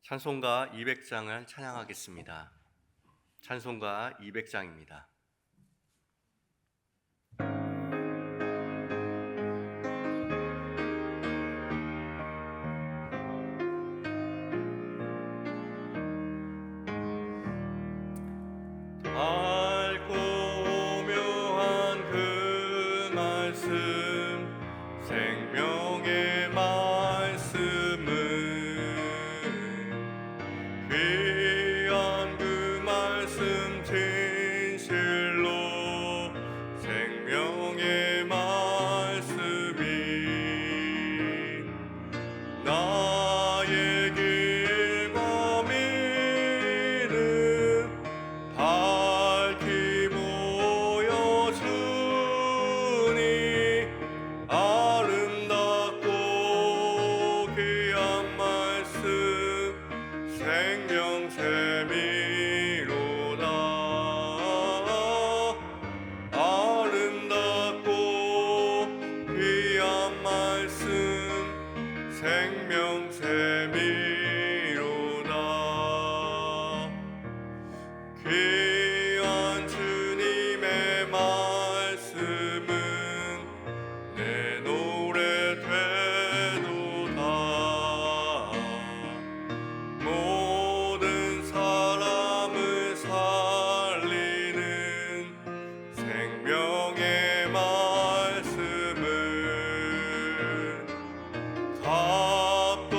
찬송가 200장을 찬양하겠습니다. 찬송가 200장입니다. 밝고 오묘한 그 말씀, 생명의 말씀은 귀한 그 말씀 진실로 생명의 말씀이 나의 길과 미는 밝히 보여주니 아름답고 귀한 말씀 생명샘이로다. 아름답고 귀한 말씀 생명샘이로다. 귀한 주님의 말씀은 내 노래 되도다. 모든 사람을 살리는 생명의 말씀은 값도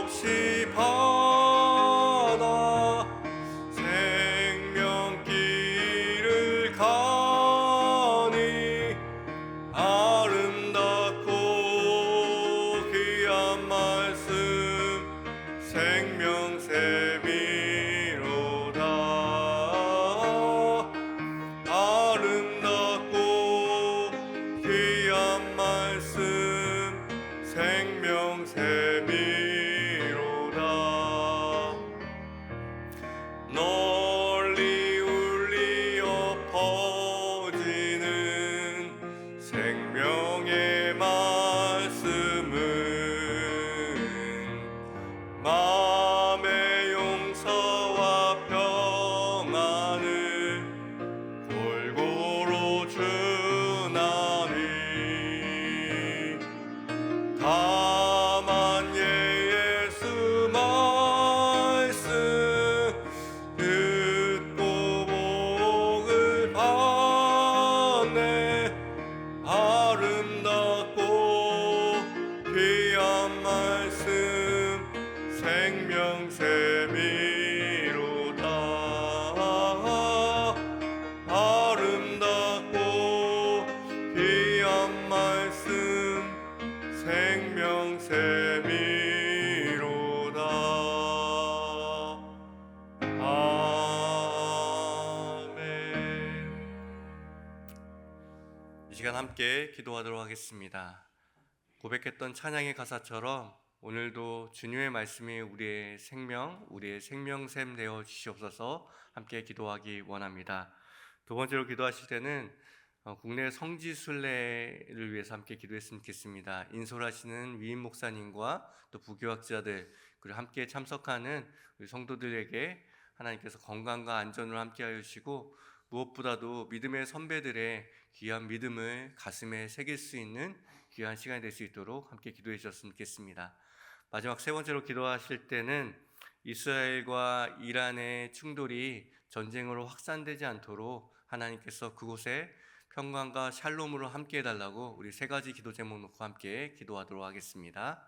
없이 받아 생명길을 가니 아름답고 귀한 말씀 생명샘이로다. 아름답고 귀한 말씀 생명샘이로다. 널리 울리어 퍼지는 생명의 말씀은 마음의 용서와 평안을 골고루 주나니 다만 예수 말씀 듣고 복을 받네. 아름답고 귀한 말씀 생명샘이로다. 아름답고 귀한 말씀 생명샘이로다. 아멘. 이 시간 함께 기도하도록 하겠습니다. 고백했던 찬양의 가사처럼 오늘도 주님의 말씀이 우리의 생명, 우리의 생명샘 되어 주시옵소서. 함께 기도하기 원합니다. 두 번째로 기도하실 때는 국내 성지순례를 위해서 함께 기도했으면 좋겠습니다. 인솔하시는 위임 목사님과 또 부교학자들 그리고 함께 참석하는 우리 성도들에게 하나님께서 건강과 안전을 함께하여 주시고 무엇보다도 믿음의 선배들의 귀한 믿음을 가슴에 새길 수 있는 귀한 시간이 될 수 있도록 함께 기도해 주셨으면 좋겠습니다. 마지막 세 번째로 기도하실 때는 이스라엘과 이란의 충돌이 전쟁으로 확산되지 않도록 하나님께서 그곳에 평강과 샬롬으로 함께 해달라고 우리 세 가지 기도 제목 놓고 함께 기도하도록 하겠습니다.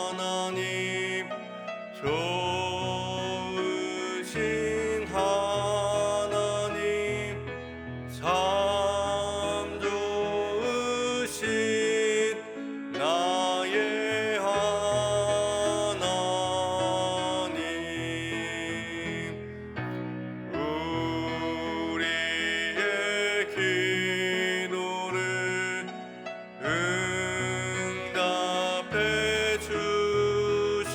하나님, 좋으신 하나님, 참 좋으신 나의 하나님, 우리의 기도를 응답해 주시는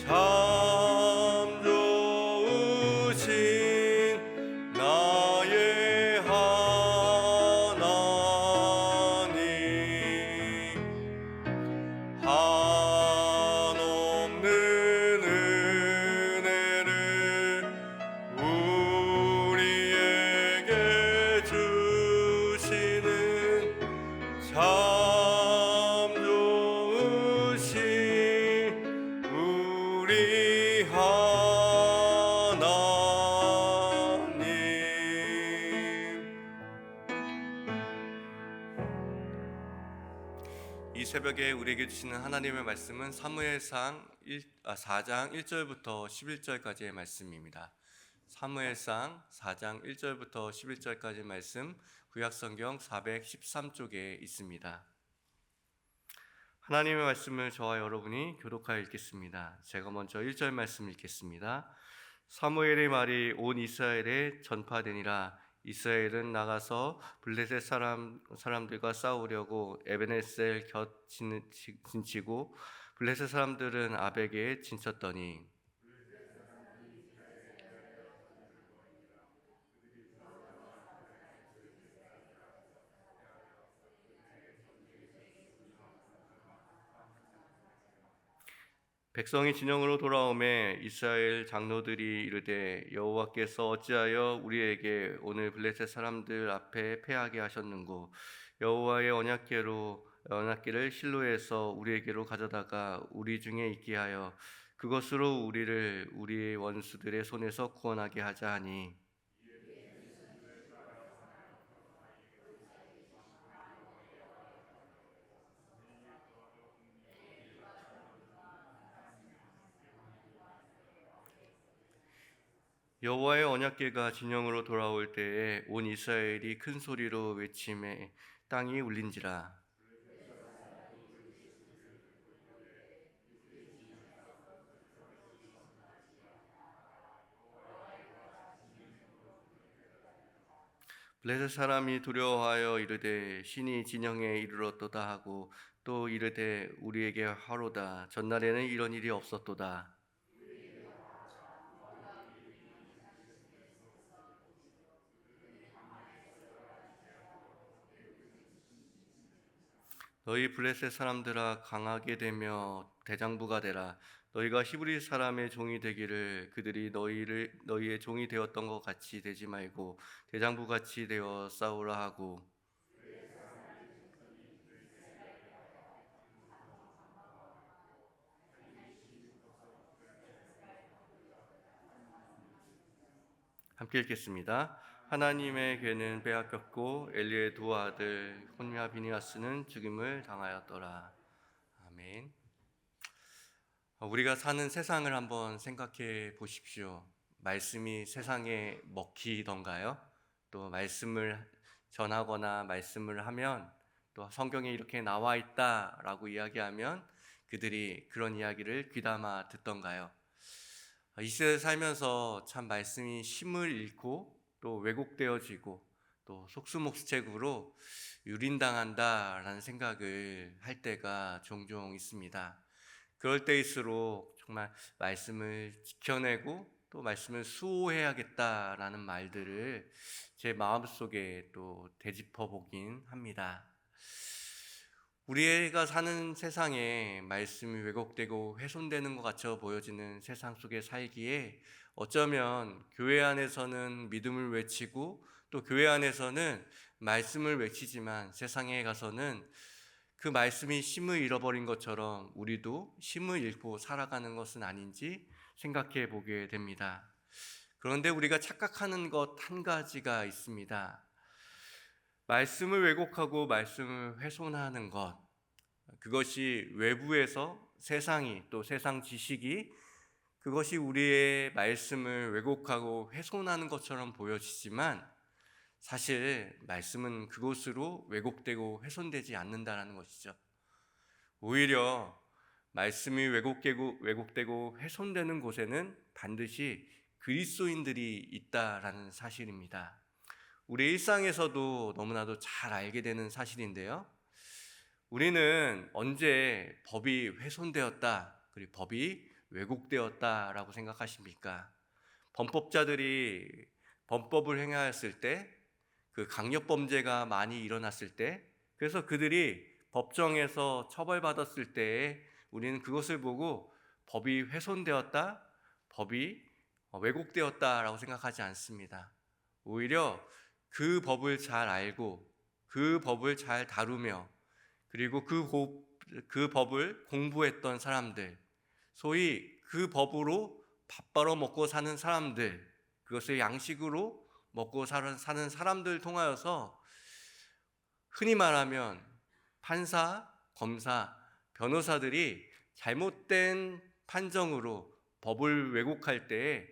참 좋으신 나의 하나님, 한없는 은혜를 우리에게 주시는 참 좋으신 우리 하나님. 이 새벽에 우리에게 주시는 하나님의 말씀은 사무엘상 4장 1절부터 11절까지의 말씀입니다. 사무엘상 4장 1절부터 11절까지 말씀, 구약성경 413쪽에 있습니다. 하나님의 말씀을 저와 여러분이 교독하여 읽겠습니다. 제가 먼저 1절 말씀 읽겠습니다. 사무엘의 말이 온 이스라엘에 전파되니라. 이스라엘은 나가서 블레셋 사람들과 싸우려고 에베네셀 곁 진치고 블레셋 사람들은 아벡에 진쳤더니 백성이 진영으로 돌아오매 이스라엘 장로들이 이르되 여호와께서 어찌하여 우리에게 오늘 블레셋 사람들 앞에 패하게 하셨는고 여호와의 언약궤를 실로에서 우리에게로 가져다가 우리 중에 있게 하여 그것으로 우리를 우리의 원수들의 손에서 구원하게 하자 하니 여호와의 언약궤가 진영으로 돌아올 때에 온 이스라엘이 큰 소리로 외치매 땅이 울린지라. 블레셋 사람이 두려워하여 이르되 신이 진영에 이르렀도다 하고 또 이르되 우리에게 하로다 전날에는 이런 일이 없었도다. 너희 블레셋 사람들아 강하게 되며 대장부가 되라. 너희가 히브리 사람의 종이 되기를 그들이 너희의 종이 되었던 것 같이 되지 말고 대장부 같이 되어 싸우라 하고 함께 읽겠습니다. 하나님의 궤는 빼앗겼고 엘리의 두 아들 혼미와 비니아스는 죽임을 당하였더라. 아멘. 우리가 사는 세상을 한번 생각해 보십시오. 말씀이 세상에 먹히던가요? 또 말씀을 전하거나 말씀을 하면 또 성경에 이렇게 나와 있다라고 이야기하면 그들이 그런 이야기를 귀담아 듣던가요? 이 시대에 살면서 참 말씀이 심을 잃고 또 왜곡되어지고 또 속수무책으로 유린당한다라는 생각을 할 때가 종종 있습니다. 그럴 때일수록 정말 말씀을 지켜내고 또 말씀을 수호해야겠다라는 말들을 제 마음속에 또 되짚어 보긴 합니다. 우리가 사는 세상에 말씀이 왜곡되고 훼손되는 것 같아 보여지는 세상 속에 살기에 어쩌면 교회 안에서는 믿음을 외치고 또 교회 안에서는 말씀을 외치지만 세상에 가서는 그 말씀이 심을 잃어버린 것처럼 우리도 심을 잃고 살아가는 것은 아닌지 생각해 보게 됩니다. 그런데 우리가 착각하는 것 한 가지가 있습니다. 말씀을 왜곡하고 말씀을 훼손하는 것, 그것이 외부에서 세상이 또 세상 지식이 그것이 우리의 말씀을 왜곡하고 훼손하는 것처럼 보여지지만 사실 말씀은 그곳으로 왜곡되고 훼손되지 않는다라는 것이죠. 오히려 말씀이 왜곡되고 훼손되는 곳에는 반드시 그리스도인들이 있다라는 사실입니다. 우리 일상에서도 너무나도 잘 알게 되는 사실인데요. 우리는 언제 법이 훼손되었다, 그리고 법이 왜곡되었다라고 생각하십니까? 범법자들이 범법을 행하였을 때, 그 강력범죄가 많이 일어났을 때, 그래서 그들이 법정에서 처벌받았을 때에 우리는 그것을 보고 법이 훼손되었다, 법이 왜곡되었다라고 생각하지 않습니다. 오히려 그 법을 잘 알고 그 법을 잘 다루며 그리고 그 법을 공부했던 사람들, 소위 그 법으로 밥 벌어 먹고 사는 사람들, 그것을 양식으로 먹고 사는 사람들 통하여서 흔히 말하면 판사, 검사, 변호사들이 잘못된 판정으로 법을 왜곡할 때에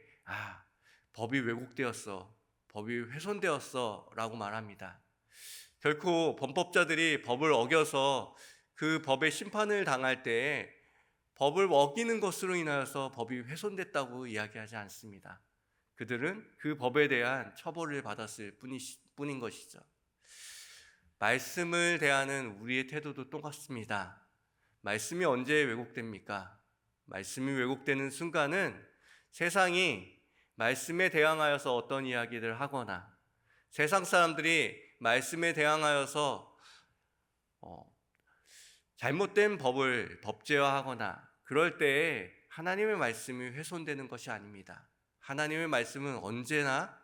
법이 왜곡되었어, 법이 훼손되었어 라고 말합니다. 결코 범법자들이 법을 어겨서 그 법의 심판을 당할 때에 법을 어기는 것으로 인하여서 법이 훼손됐다고 이야기하지 않습니다. 그들은 그 법에 대한 처벌을 받았을 뿐인 것이죠. 말씀을 대하는 우리의 태도도 똑같습니다. 말씀이 언제 왜곡됩니까? 말씀이 왜곡되는 순간은 세상이 말씀에 대항하여서 어떤 이야기를 하거나 세상 사람들이 말씀에 대항하여서 잘못된 법을 법제화하거나 그럴 때에 하나님의 말씀이 훼손되는 것이 아닙니다. 하나님의 말씀은 언제나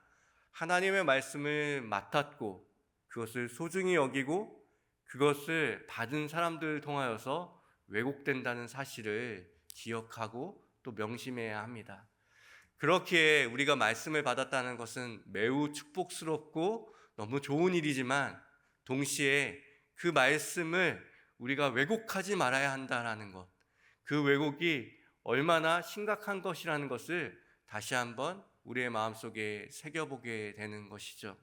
하나님의 말씀을 맡았고 그것을 소중히 여기고 그것을 받은 사람들을 통하여서 왜곡된다는 사실을 기억하고 또 명심해야 합니다. 그렇기에 우리가 말씀을 받았다는 것은 매우 축복스럽고 너무 좋은 일이지만 동시에 그 말씀을 우리가 왜곡하지 말아야 한다는 것, 그 왜곡이 얼마나 심각한 것이라는 것을 다시 한번 우리의 마음속에 새겨보게 되는 것이죠.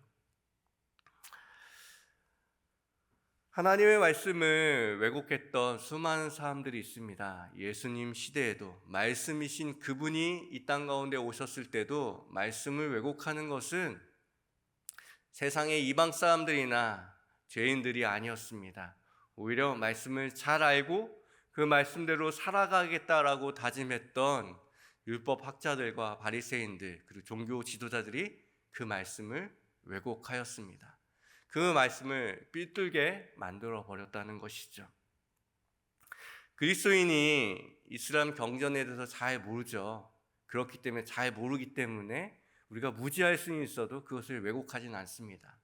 하나님의 말씀을 왜곡했던 수많은 사람들이 있습니다. 예수님 시대에도 말씀이신 그분이 이 땅 가운데 오셨을 때도 말씀을 왜곡하는 것은 세상의 이방 사람들이나 죄인들이 아니었습니다. 오히려 말씀을 잘 알고 그 말씀대로 살아가겠다라고 다짐했던 율법 학자들과 바리새인들 그리고 종교 지도자들이 그 말씀을 왜곡하였습니다. 그 말씀을 삐뚤게 만들어 버렸다는 것이죠. 그리스도인이 이슬람 경전에 대해서 잘 모르죠. 그렇기 때문에 잘 모르기 때문에 우리가 무지할 수는 있어도 그것을 왜곡하진 않습니다.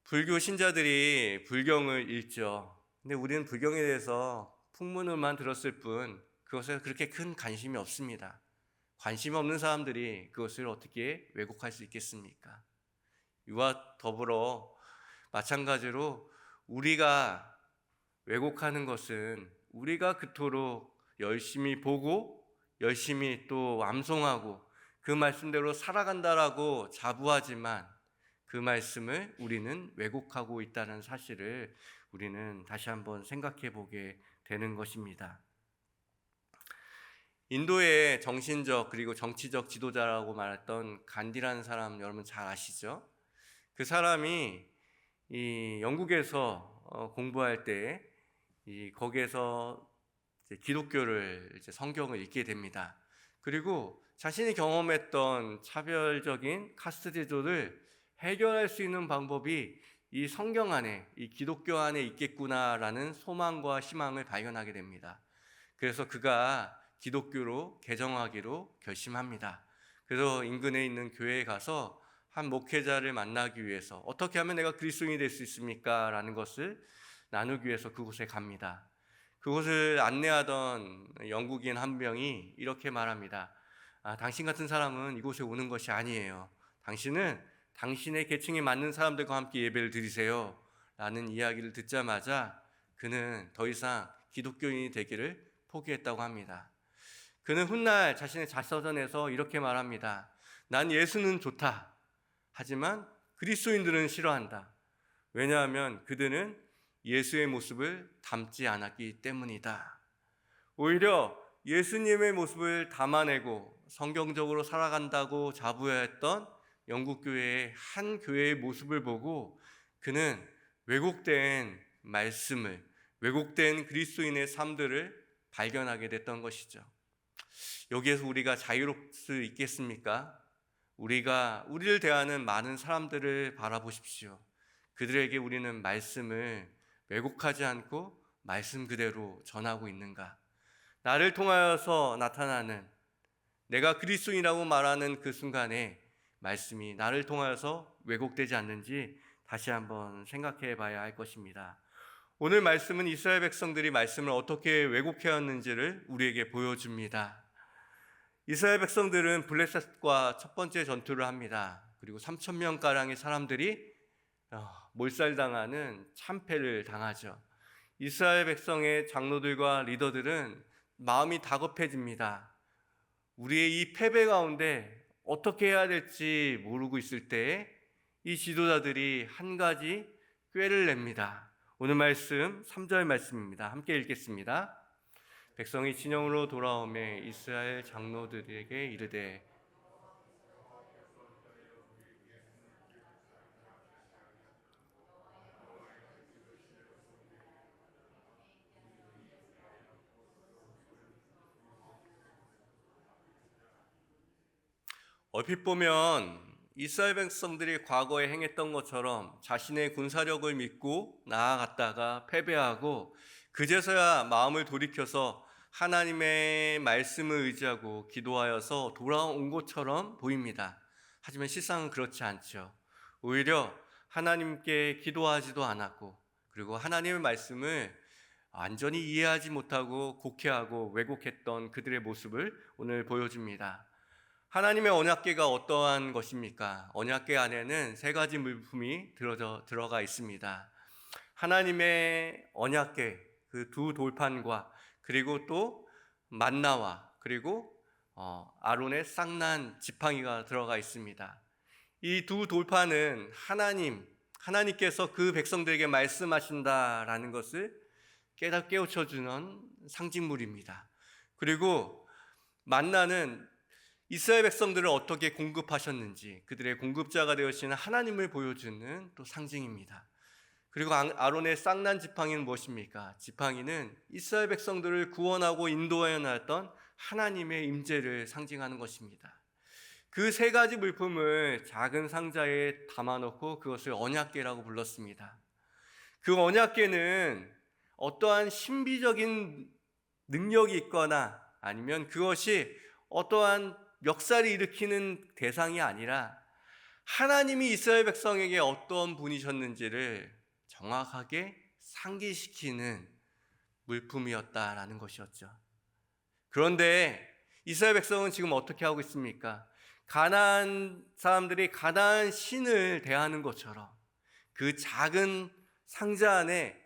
불교 신자들이 불경을 읽죠. 근데 우리는 불경에 대해서 풍문을만 들었을 뿐 그것에 그렇게 큰 관심이 없습니다. 관심 없는 사람들이 그것을 어떻게 왜곡할 수 있겠습니까? 이와 더불어 마찬가지로 우리가 왜곡하는 것은 우리가 그토록 열심히 보고 열심히 또 암송하고 그 말씀대로 살아간다라고 자부하지만 그 말씀을 우리는 왜곡하고 있다는 사실을 우리는 다시 한번 생각해 보게 되는 것입니다. 인도의 정신적 그리고 정치적 지도자라고 말했던 간디라는 사람 여러분 잘 아시죠? 그 사람이 이 영국에서 공부할 때 거기에서 기독교를 성경을 읽게 됩니다. 그리고 자신이 경험했던 차별적인 카스트 제도를 해결할 수 있는 방법이 이 성경 안에, 이 기독교 안에 있겠구나라는 소망과 희망을 발견하게 됩니다. 그래서 그가 기독교로 개정하기로 결심합니다. 그래서 인근에 있는 교회에 가서 한 목회자를 만나기 위해서 어떻게 하면 내가 그리스도인이 될 수 있습니까? 라는 것을 나누기 위해서 그곳에 갑니다. 그곳을 안내하던 영국인 한 명이 이렇게 말합니다. 당신 같은 사람은 이곳에 오는 것이 아니에요. 당신은 당신의 계층에 맞는 사람들과 함께 예배를 드리세요 라는 이야기를 듣자마자 그는 더 이상 기독교인이 되기를 포기했다고 합니다. 그는 훗날 자신의 자서전에서 이렇게 말합니다. 난 예수는 좋다. 하지만 그리스도인들은 싫어한다. 왜냐하면 그들은 예수의 모습을 담지 않았기 때문이다. 오히려 예수님의 모습을 담아내고 성경적으로 살아간다고 자부했던 영국 교회의 한 교회의 모습을 보고 그는 왜곡된 말씀을, 왜곡된 그리스도인의 삶들을 발견하게 됐던 것이죠. 여기에서 우리가 자유로울 수 있겠습니까? 우리를 대하는 많은 사람들을 바라보십시오. 그들에게 우리는 말씀을 왜곡하지 않고 말씀 그대로 전하고 있는가? 나를 통하여서 나타나는, 내가 그리스도인이라고 말하는 그 순간에 말씀이 나를 통하여서 왜곡되지 않는지 다시 한번 생각해 봐야 할 것입니다. 오늘 말씀은 이스라엘 백성들이 말씀을 어떻게 왜곡해왔는지를 우리에게 보여줍니다. 이스라엘 백성들은 블레셋과 첫 번째 전투를 합니다. 그리고 3,000명가량의 사람들이 몰살당하는 참패를 당하죠. 이스라엘 백성의 장로들과 리더들은 마음이 다급해집니다. 우리의 이 패배 가운데 어떻게 해야 될지 모르고 있을 때에 이 지도자들이 한 가지 꾀를 냅니다. 오늘 말씀 3절 말씀입니다. 함께 읽겠습니다. 백성이 진영으로 돌아오매 이스라엘 장로들에게 이르되 얼핏 보면 이스라엘 백성들이 과거에 행했던 것처럼 자신의 군사력을 믿고 나아갔다가 패배하고 그제서야 마음을 돌이켜서 하나님의 말씀을 의지하고 기도하여서 돌아온 것처럼 보입니다. 하지만 실상은 그렇지 않죠. 오히려 하나님께 기도하지도 않았고 그리고 하나님의 말씀을 완전히 이해하지 못하고 곡해하고 왜곡했던 그들의 모습을 오늘 보여줍니다. 하나님의 언약궤가 어떠한 것입니까? 언약궤 안에는 세 가지 물품이 들어가 있습니다. 하나님의 언약궤, 그 두 돌판과 그리고 또 만나와 그리고 아론의 쌍난 지팡이가 들어가 있습니다. 이 두 돌판은 하나님께서 그 백성들에게 말씀하신다라는 것을 깨우쳐주는 상징물입니다. 그리고 만나는 이스라엘 백성들을 어떻게 공급하셨는지 그들의 공급자가 되어주시는 하나님을 보여주는 또 상징입니다. 그리고 아론의 쌍난 지팡이는 무엇입니까? 지팡이는 이스라엘 백성들을 구원하고 인도하여 나왔던 하나님의 임재를 상징하는 것입니다. 그 세 가지 물품을 작은 상자에 담아놓고 그것을 언약궤라고 불렀습니다. 그 언약궤는 어떠한 신비적인 능력이 있거나 아니면 그것이 어떠한 역사를 일으키는 대상이 아니라 하나님이 이스라엘 백성에게 어떤 분이셨는지를 정확하게 상기시키는 물품이었다라는 것이었죠. 그런데 이스라엘 백성은 지금 어떻게 하고 있습니까? 가나안 사람들이 가나안 신을 대하는 것처럼 그 작은 상자 안에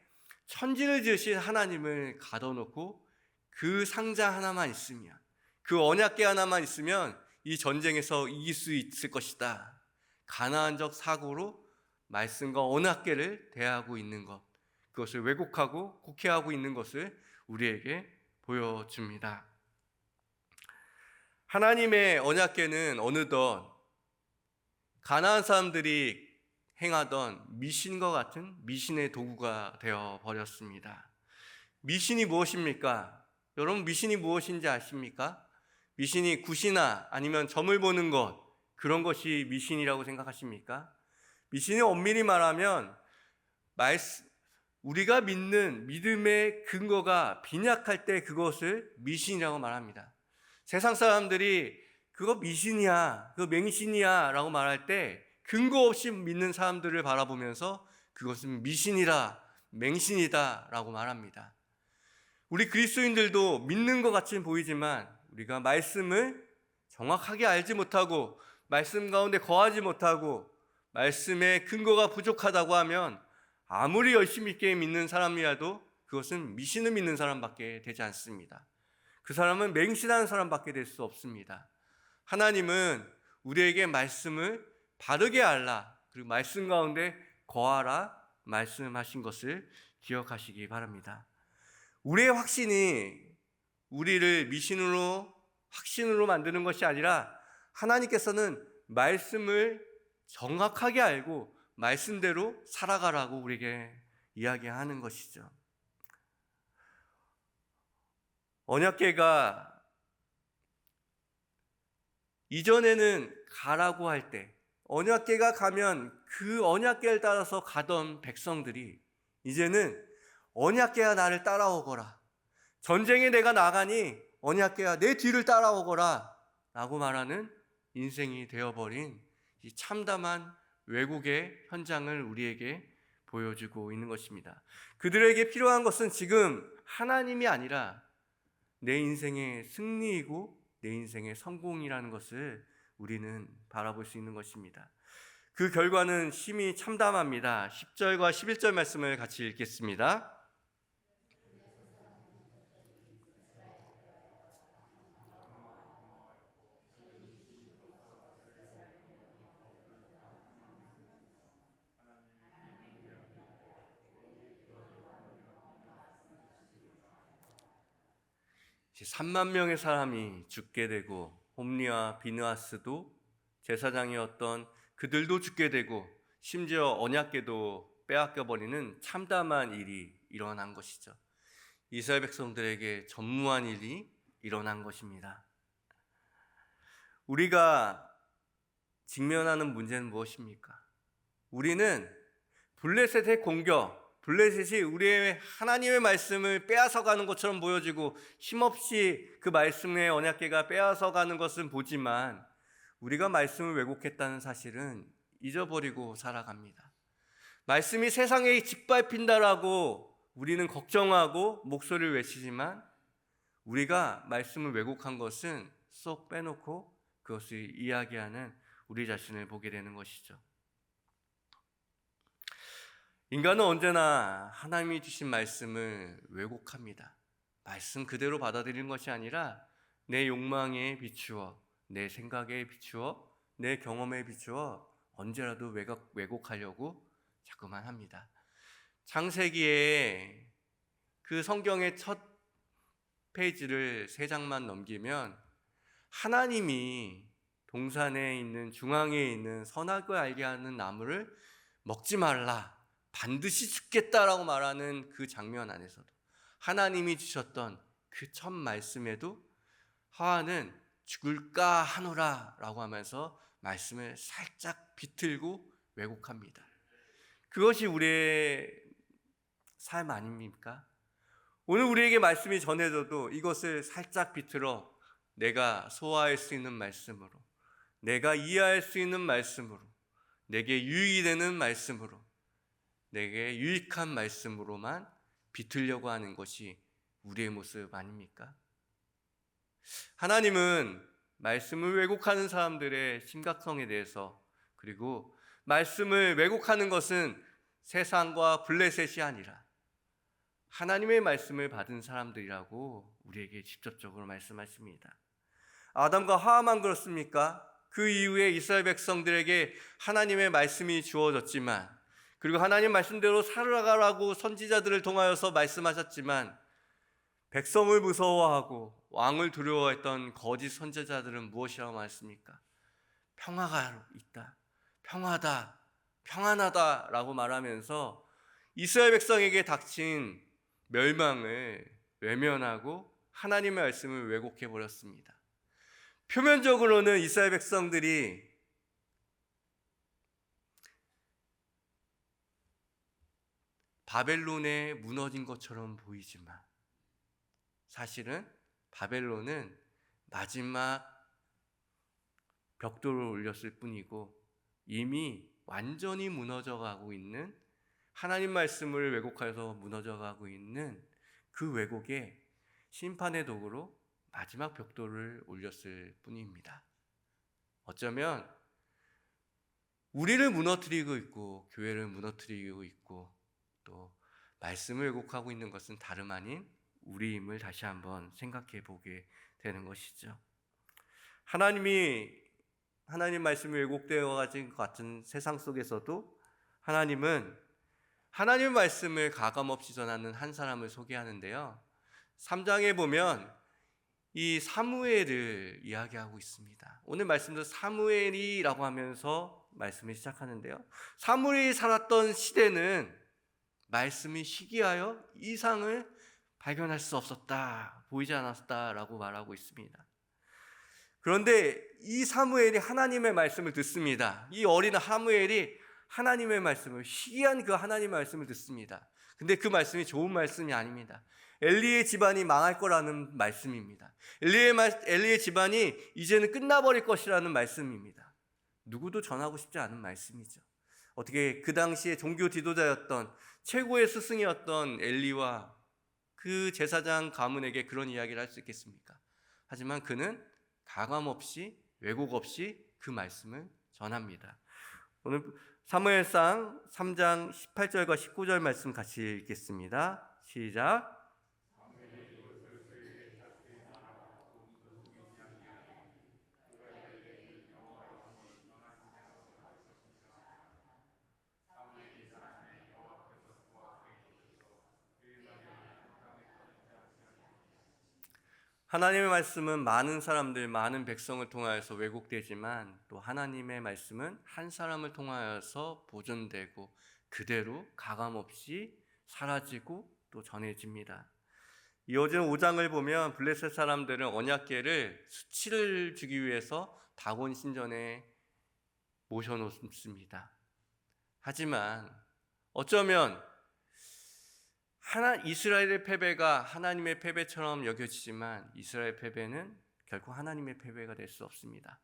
천지를 지으신 하나님을 가둬놓고 그 상자 하나만 있으면, 그 언약궤 하나만 있으면 이 전쟁에서 이길 수 있을 것이다. 가나안적 사고로 말씀과 언약궤를 대하고 있는 것, 그것을 왜곡하고 곡해하고 있는 것을 우리에게 보여줍니다. 하나님의 언약궤는 어느덧 가나안 사람들이 행하던 미신과 같은 미신의 도구가 되어 버렸습니다. 미신이 무엇입니까? 여러분, 미신이 무엇인지 아십니까? 미신이 굿이나 아니면 점을 보는 것, 그런 것이 미신이라고 생각하십니까? 미신이 엄밀히 말하면 우리가 믿는 믿음의 근거가 빈약할 때 그것을 미신이라고 말합니다. 세상 사람들이 그거 미신이야, 그거 맹신이야 라고 말할 때 근거 없이 믿는 사람들을 바라보면서 그것은 미신이라, 맹신이다 라고 말합니다. 우리 그리스도인들도 믿는 것 같이 보이지만 우리가 말씀을 정확하게 알지 못하고 말씀 가운데 거하지 못하고 말씀의 근거가 부족하다고 하면 아무리 열심히 있게 믿는 사람이라도 그것은 미신을 믿는 사람밖에 되지 않습니다. 그 사람은 맹신하는 사람밖에 될 수 없습니다. 하나님은 우리에게 말씀을 바르게 알라, 그리고 말씀 가운데 거하라 말씀하신 것을 기억하시기 바랍니다. 우리의 확신이 우리를 미신으로 확신으로 만드는 것이 아니라 하나님께서는 말씀을 정확하게 알고 말씀대로 살아가라고 우리에게 이야기하는 것이죠. 언약궤가 이전에는 가라고 할 때, 언약궤가 가면 그 언약궤를 따라서 가던 백성들이 이제는 언약궤가 나를 따라오거라, 전쟁에 내가 나가니 언약궤가 내 뒤를 따라오거라 라고 말하는 인생이 되어버린 이 참담한 왜곡의 현장을 우리에게 보여주고 있는 것입니다. 그들에게 필요한 것은 지금 하나님이 아니라 내 인생의 승리이고 내 인생의 성공이라는 것을 우리는 바라볼 수 있는 것입니다. 그 결과는 심히 참담합니다. 10절과 11절 말씀을 같이 읽겠습니다. 이제 3만 명의 사람이 죽게 되고 홈리와 비느하스도 제사장이었던 그들도 죽게 되고 심지어 언약궤도 빼앗겨버리는 참담한 일이 일어난 것이죠. 이스라엘 백성들에게 전무한 일이 일어난 것입니다. 우리가 직면하는 문제는 무엇입니까? 우리는 블레셋의 공격, 블레셋이 우리의 하나님의 말씀을 빼앗아가는 것처럼 보여지고 힘없이 그 말씀의 언약궤가 빼앗아가는 것은 보지만 우리가 말씀을 왜곡했다는 사실은 잊어버리고 살아갑니다. 말씀이 세상에 짓밟힌다라고 우리는 걱정하고 목소리를 외치지만 우리가 말씀을 왜곡한 것은 쏙 빼놓고 그것을 이야기하는 우리 자신을 보게 되는 것이죠. 인간은 언제나 하나님이 주신 말씀을 왜곡합니다. 말씀 그대로 받아들이는 것이 아니라 내 욕망에 비추어, 내 생각에 비추어, 내 경험에 비추어 언제라도 왜곡하려고 자꾸만 합니다. 창세기에 그 성경의 첫 페이지를 3장만 넘기면 하나님이 동산에 있는 중앙에 있는 선악을 알게 하는 나무를 먹지 말라, 반드시 죽겠다라고 말하는 그 장면 안에서도 하나님이 주셨던 그 첫 말씀에도 하와는 죽을까 하노라 라고 하면서 말씀을 살짝 비틀고 왜곡합니다. 그것이 우리의 삶 아닙니까? 오늘 우리에게 말씀이 전해져도 이것을 살짝 비틀어 내가 소화할 수 있는 말씀으로, 내가 이해할 수 있는 말씀으로, 내게 유익이 되는 말씀으로, 내게 유익한 말씀으로만 비틀려고 하는 것이 우리의 모습 아닙니까? 하나님은 말씀을 왜곡하는 사람들의 심각성에 대해서, 그리고 말씀을 왜곡하는 것은 세상과 블레셋이 아니라 하나님의 말씀을 받은 사람들이라고 우리에게 직접적으로 말씀하십니다. 아담과 하와만 그렇습니까? 그 이후에 이스라엘 백성들에게 하나님의 말씀이 주어졌지만, 그리고 하나님 말씀대로 살아가라고 선지자들을 통하여서 말씀하셨지만 백성을 무서워하고 왕을 두려워했던 거짓 선지자들은 무엇이라고 말했습니까? 평화가 있다, 평화다, 평안하다 라고 말하면서 이스라엘 백성에게 닥친 멸망을 외면하고 하나님의 말씀을 왜곡해 버렸습니다. 표면적으로는 이스라엘 백성들이 바벨론에 무너진 것처럼 보이지만 사실은 바벨론은 마지막 벽돌을 올렸을 뿐이고 이미 완전히 무너져가고 있는, 하나님 말씀을 왜곡하여서 무너져가고 있는 그 왜곡에 심판의 도구로 마지막 벽돌을 올렸을 뿐입니다. 어쩌면 우리를 무너뜨리고 있고 교회를 무너뜨리고 있고 또 말씀을 왜곡하고 있는 것은 다름 아닌 우리임을 다시 한번 생각해 보게 되는 것이죠. 하나님 말씀이 왜곡되어 가진 것 같은 세상 속에서도 하나님은 하나님의 말씀을 가감없이 전하는 한 사람을 소개하는데요. 3장에 보면 이 사무엘을 이야기하고 있습니다. 오늘 말씀도 사무엘이라고 하면서 말씀을 시작하는데요. 사무엘이 살았던 시대는 말씀이 희귀하여 이상을 발견할 수 없었다, 보이지 않았다라고 말하고 있습니다. 그런데 이 사무엘이 하나님의 말씀을 듣습니다. 이 어린 사무엘이 하나님의 말씀을, 희귀한 그 하나님의 말씀을 듣습니다. 근데 그 말씀이 좋은 말씀이 아닙니다. 엘리의 집안이 망할 거라는 말씀입니다. 엘리의 집안이 이제는 끝나버릴 것이라는 말씀입니다. 누구도 전하고 싶지 않은 말씀이죠. 어떻게 그 당시에 종교 지도자였던 최고의 스승이었던 엘리와 그 제사장 가문에게 그런 이야기를 할 수 있겠습니까? 하지만 그는 가감 없이 왜곡 없이 그 말씀을 전합니다. 오늘 사무엘상 3장 18절과 19절 말씀 같이 읽겠습니다. 시작. 하나님의 말씀은 많은 사람들, 많은 백성을 통하여서 왜곡되지만 또 하나님의 말씀은 한 사람을 통하여서 보존되고 그대로 가감없이 사라지고 또 전해집니다. 이어진 5장을 보면 블레셋 사람들은 언약궤를 수치를 주기 위해서 다곤 신전에 모셔놓습니다. 하지만 어쩌면 이스라엘의 패배가 하나님의 패배처럼 여겨지지만 이스라엘의 패배는 결코 하나님의 패배가 될 수 없습니다.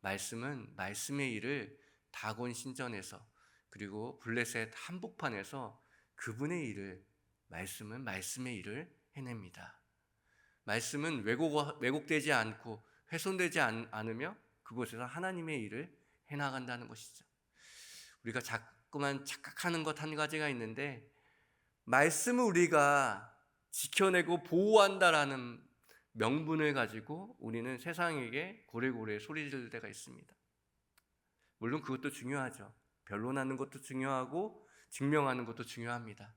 말씀은 말씀의 일을 다곤 신전에서 그리고 블레셋 한복판에서 그분의 일을, 말씀은 말씀의 일을 해냅니다. 말씀은 왜곡되지 않고 훼손되지 않으며 그곳에서 하나님의 일을 해나간다는 것이죠. 우리가 자꾸만 착각하는 것 한 가지가 있는데, 말씀을 우리가 지켜내고 보호한다라는 명분을 가지고 우리는 세상에게 고래고래 소리 지를 때가 있습니다. 물론 그것도 중요하죠. 변론하는 것도 중요하고 증명하는 것도 중요합니다.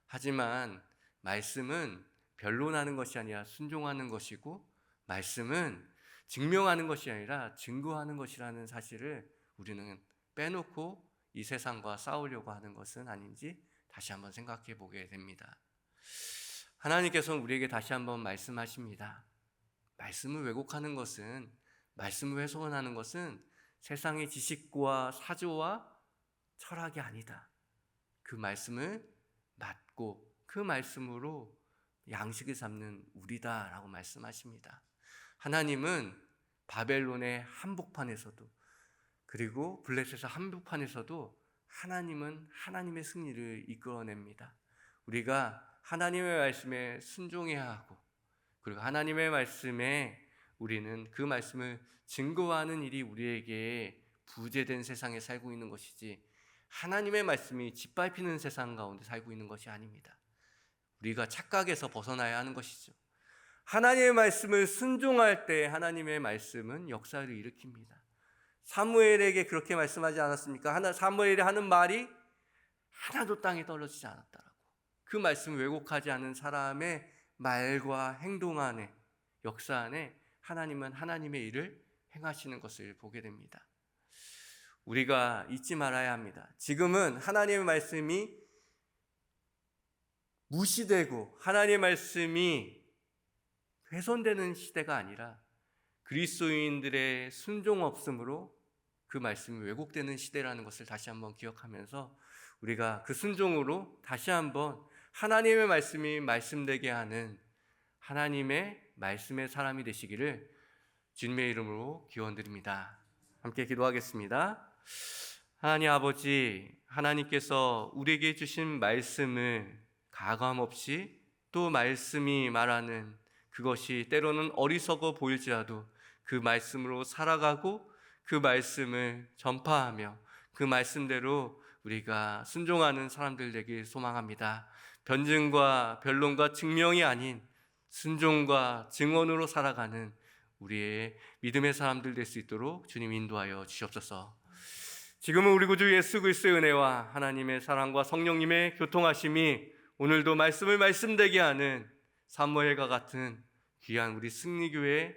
하지만 말씀은 변론하는 것이 아니라 순종하는 것이고, 말씀은 증명하는 것이 아니라 증거하는 것이라는 사실을 우리는 빼놓고 이 세상과 싸우려고 하는 것은 아닌지 다시 한번 생각해 보게 됩니다. 하나님께서는 우리에게 다시 한번 말씀하십니다. 말씀을 왜곡하는 것은, 말씀을 훼손하는 것은 세상의 지식과 사조와 철학이 아니다. 그 말씀을 맞고 그 말씀으로 양식을 삼는 우리다라고 말씀하십니다. 하나님은 바벨론의 한복판에서도 그리고 블레셋의 한복판에서도 하나님은 하나님의 승리를 이끌어냅니다. 우리가 하나님의 말씀에 순종해야 하고, 그리고 하나님의 말씀에 우리는 그 말씀을 증거하는 일이 우리에게 부재된 세상에 살고 있는 것이지, 하나님의 말씀이 짓밟히는 세상 가운데 살고 있는 것이 아닙니다. 우리가 착각에서 벗어나야 하는 것이죠. 하나님의 말씀을 순종할 때 하나님의 말씀은 역사를 일으킵니다. 사무엘에게 그렇게 말씀하지 않았습니까? 사무엘이 하는 말이 하나도 땅에 떨어지지 않았다라고. 그 말씀을 왜곡하지 않은 사람의 말과 행동 안에, 역사 안에 하나님은 하나님의 일을 행하시는 것을 보게 됩니다. 우리가 잊지 말아야 합니다. 지금은 하나님의 말씀이 무시되고 하나님의 말씀이 훼손되는 시대가 아니라 그리스도인들의 순종 없음으로 그 말씀이 왜곡되는 시대라는 것을 다시 한번 기억하면서 우리가 그 순종으로 다시 한번 하나님의 말씀이 말씀되게 하는 하나님의 말씀의 사람이 되시기를 주님의 이름으로 기원드립니다. 함께 기도하겠습니다. 하나님 아버지, 하나님께서 우리에게 주신 말씀을 가감없이 또 말씀이 말하는 그것이 때로는 어리석어 보일지라도 그 말씀으로 살아가고 그 말씀을 전파하며 그 말씀대로 우리가 순종하는 사람들 되길 소망합니다. 변증과 변론과 증명이 아닌 순종과 증언으로 살아가는 우리의 믿음의 사람들 될 수 있도록 주님 인도하여 주시옵소서. 지금은 우리 구주 예수 그리스도의 은혜와 하나님의 사랑과 성령님의 교통하심이 오늘도 말씀을 말씀되게 하는 사무엘과 같은 귀한 우리 승리교회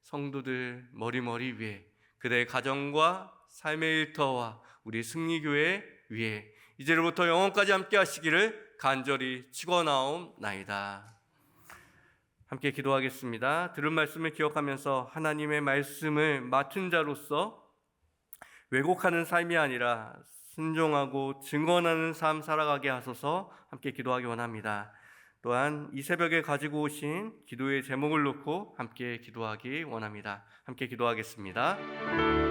성도들 머리머리 위에, 그대의 가정과 삶의 일터와 우리 승리교회 위에 이제로부터 영원까지 함께 하시기를 간절히 축원하옵나이다. 함께 기도하겠습니다. 들은 말씀을 기억하면서 하나님의 말씀을 맡은 자로서 왜곡하는 삶이 아니라 순종하고 증언하는 삶 살아가게 하소서. 함께 기도하기 원합니다. 또한 이 새벽에 가지고 오신 기도의 제목을 놓고 함께 기도하기 원합니다. 함께 기도하겠습니다.